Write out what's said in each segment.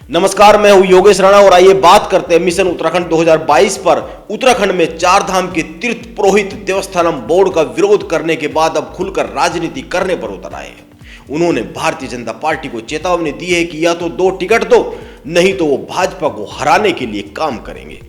नमस्कार, मैं हूं योगेश राणा और आइए बात करते हैं मिशन उत्तराखंड 2022 पर। उत्तराखंड में चार धाम के तीर्थ पुरोहित देवस्थानम बोर्ड का विरोध करने के बाद अब खुलकर राजनीति करने पर उतर आए हैं। उन्होंने भारतीय जनता पार्टी को चेतावनी दी है कि या तो 2 टिकट दो, नहीं तो वो भाजपा को हराने के लिए काम करेंगे।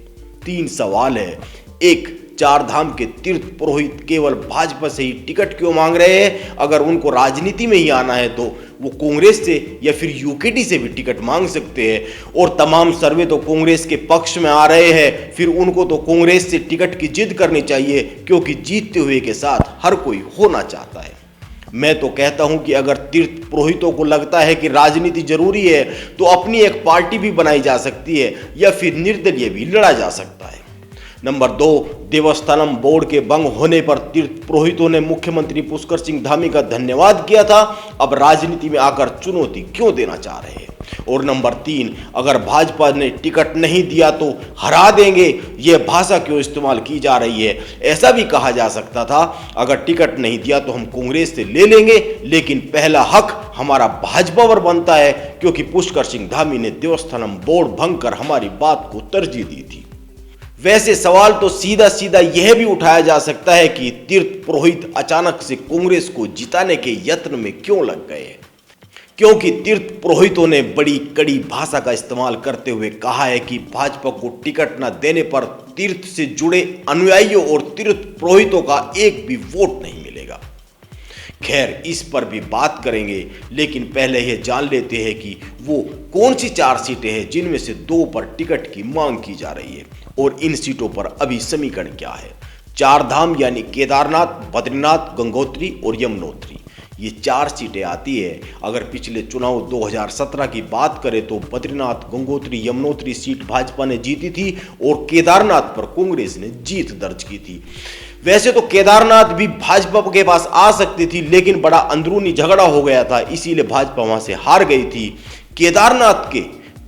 3 सवाल है। 1, चार धाम के तीर्थ पुरोहित केवल भाजपा से ही टिकट क्यों मांग रहे हैं? अगर उनको राजनीति में ही आना है तो वो कांग्रेस से या फिर यूकेडी से भी टिकट मांग सकते हैं। और तमाम सर्वे तो कांग्रेस के पक्ष में आ रहे हैं, फिर उनको तो कांग्रेस से टिकट की जिद करनी चाहिए, क्योंकि जीतते हुए के साथ हर कोई होना चाहता है। मैं तो कहता हूं कि अगर तीर्थ पुरोहितों को लगता है कि राजनीति जरूरी है तो अपनी एक पार्टी भी बनाई जा सकती है या फिर निर्दलीय भी लड़ा जा सकता है। नंबर 2, देवस्थानम बोर्ड के भंग होने पर तीर्थ पुरोहितों ने मुख्यमंत्री पुष्कर सिंह धामी का धन्यवाद किया था, अब राजनीति में आकर चुनौती क्यों देना चाह रहे हैं? और नंबर 3, अगर भाजपा ने टिकट नहीं दिया तो हरा देंगे, यह भाषा क्यों इस्तेमाल की जा रही है? ऐसा भी कहा जा सकता था, अगर टिकट नहीं दिया तो हम कांग्रेस से ले लेंगे, लेकिन पहला हक हमारा भाजपा पर बनता है, क्योंकि पुष्कर सिंह धामी ने देवस्थानम बोर्ड भंग कर हमारी बात को तरजीह दी थी। वैसे सवाल तो सीधा सीधा यह भी उठाया जा सकता है कि तीर्थ पुरोहित अचानक से कांग्रेस को जिताने के यत्न में क्यों लग गए? क्योंकि तीर्थ पुरोहितों ने बड़ी कड़ी भाषा का इस्तेमाल करते हुए कहा है कि भाजपा को टिकट न देने पर तीर्थ से जुड़े अनुयायियों और तीर्थ पुरोहितों का एक भी वोट नहीं मिलेगा। खैर, इस पर भी बात करेंगे, लेकिन पहले यह जान लेते हैं कि वो कौन सी 4 सीटें हैं जिनमें से 2 पर टिकट की मांग की जा रही है और इन सीटों पर अभी समीकरण क्या है। 4 धाम यानी केदारनाथ, बद्रीनाथ, गंगोत्री और यमुनोत्री, ये 4 सीटें आती है। अगर पिछले चुनाव 2017 की बात करें तो बद्रीनाथ, गंगोत्री, यमुनोत्री सीट भाजपा ने जीती थी और केदारनाथ पर कांग्रेस ने जीत दर्ज की थी। वैसे तो केदारनाथ भी भाजपा के पास आ सकती थी, लेकिन बड़ा अंदरूनी झगड़ा हो गया था, इसीलिए भाजपा वहां से हार गई थी। केदारनाथ के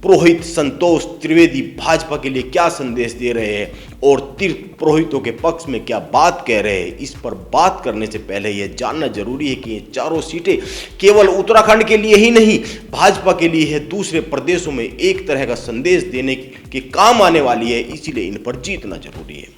पुरोहित संतोष त्रिवेदी भाजपा के लिए क्या संदेश दे रहे हैं और तीर्थ पुरोहितों के पक्ष में क्या बात कह रहे हैं, इस पर बात करने से पहले यह जानना जरूरी है कि ये चारों सीटें केवल उत्तराखंड के लिए ही नहीं, भाजपा के लिए है, दूसरे प्रदेशों में एक तरह का संदेश देने के काम आने वाली है, इसीलिए इन पर जीतना जरूरी है।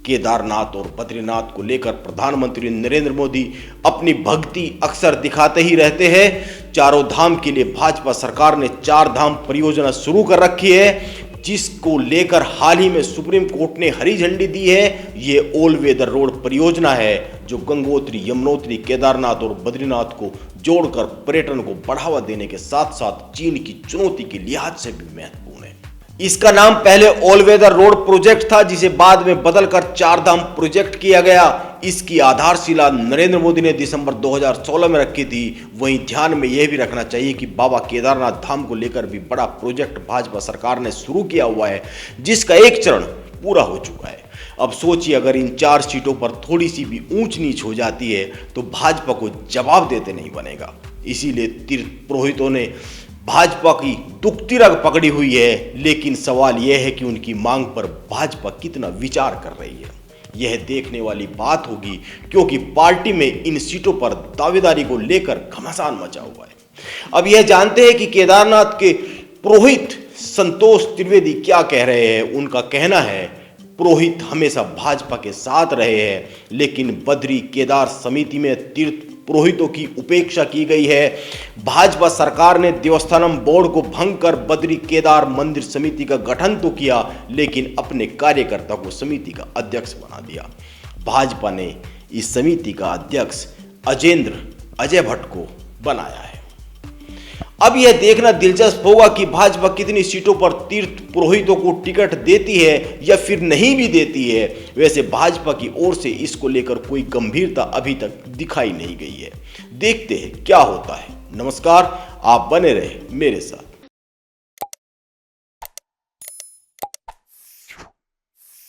केदारनाथ और बद्रीनाथ को लेकर प्रधानमंत्री नरेंद्र मोदी अपनी भक्ति अक्सर दिखाते ही रहते हैं। चारों धाम के लिए भाजपा सरकार ने 4 धाम परियोजना शुरू कर रखी है, जिसको लेकर हाल ही में सुप्रीम कोर्ट ने हरी झंडी दी है। ये ऑल वेदर रोड परियोजना है जो गंगोत्री, यमुनोत्री, केदारनाथ और बद्रीनाथ को जोड़कर पर्यटन को बढ़ावा देने के साथ साथ चीन की चुनौती के लिहाज से भी महत्वपूर्ण है। इसका नाम पहले ऑल वेदर रोड प्रोजेक्ट था, जिसे बाद में बदलकर 4 धाम प्रोजेक्ट किया गया। इसकी आधारशिला नरेंद्र मोदी ने दिसंबर 2016 में रखी थी। वहीं ध्यान में यह भी रखना चाहिए कि बाबा केदारनाथ धाम को लेकर भी बड़ा प्रोजेक्ट भाजपा सरकार ने शुरू किया हुआ है, जिसका एक चरण पूरा हो चुका है। अब सोचिए, अगर इन 4 सीटों पर थोड़ी सी भी ऊंच नीच हो जाती है तो भाजपा को जवाब देते नहीं बनेगा। इसीलिए तीर्थ पुरोहितों ने भाजपा की दुखती रग पकड़ी हुई है, लेकिन सवाल यह है कि उनकी मांग पर भाजपा कितना विचार कर रही है, यह देखने वाली बात होगी, क्योंकि पार्टी में इन सीटों पर दावेदारी को लेकर घमासान मचा हुआ है। अब यह जानते हैं कि केदारनाथ के पुरोहित संतोष त्रिवेदी क्या कह रहे हैं। उनका कहना है, पुरोहित हमेशा भाजपा के साथ रहे हैं, लेकिन बद्री केदार समिति में तीर्थ पुरोहितों की उपेक्षा की गई है। भाजपा सरकार ने देवस्थानम बोर्ड को भंग कर बद्री केदार मंदिर समिति का गठन तो किया, लेकिन अपने कार्यकर्ता को समिति का अध्यक्ष बना दिया। भाजपा ने इस समिति का अध्यक्ष अजय भट्ट को बनाया है। अब यह देखना दिलचस्प होगा कि भाजपा कितनी सीटों पर तीर्थ पुरोहितों को टिकट देती है या फिर नहीं भी देती है। वैसे भाजपा की ओर से इसको लेकर कोई गंभीरता अभी तक दिखाई नहीं गई है। देखते हैं क्या होता है। नमस्कार, आप बने रहे मेरे साथ।